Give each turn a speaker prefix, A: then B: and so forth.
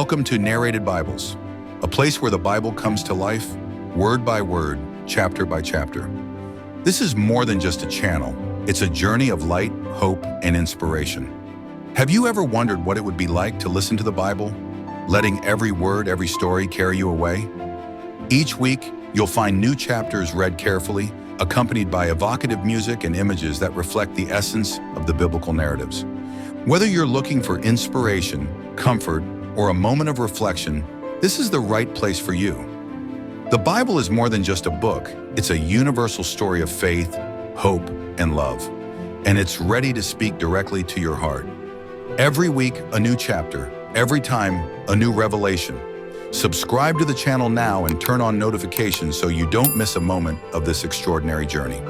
A: Welcome to Narrated Bibles, a place where the Bible comes to life, word by word, chapter by chapter. This is more than just a channel. It's a journey of light, hope, and inspiration. Have you ever wondered what it would be like to listen to the Bible, letting every word, every story carry you away? Each week, you'll find new chapters read carefully, accompanied by evocative music and images that reflect the essence of the biblical narratives. Whether you're looking for inspiration, comfort, or a moment of reflection, this is the right place for you. The Bible is more than just a book. It's a universal story of faith, hope, and love. And it's ready to speak directly to your heart. Every week, a new chapter. Every time, a new revelation. Subscribe to the channel now and turn on notifications so you don't miss a moment of this extraordinary journey.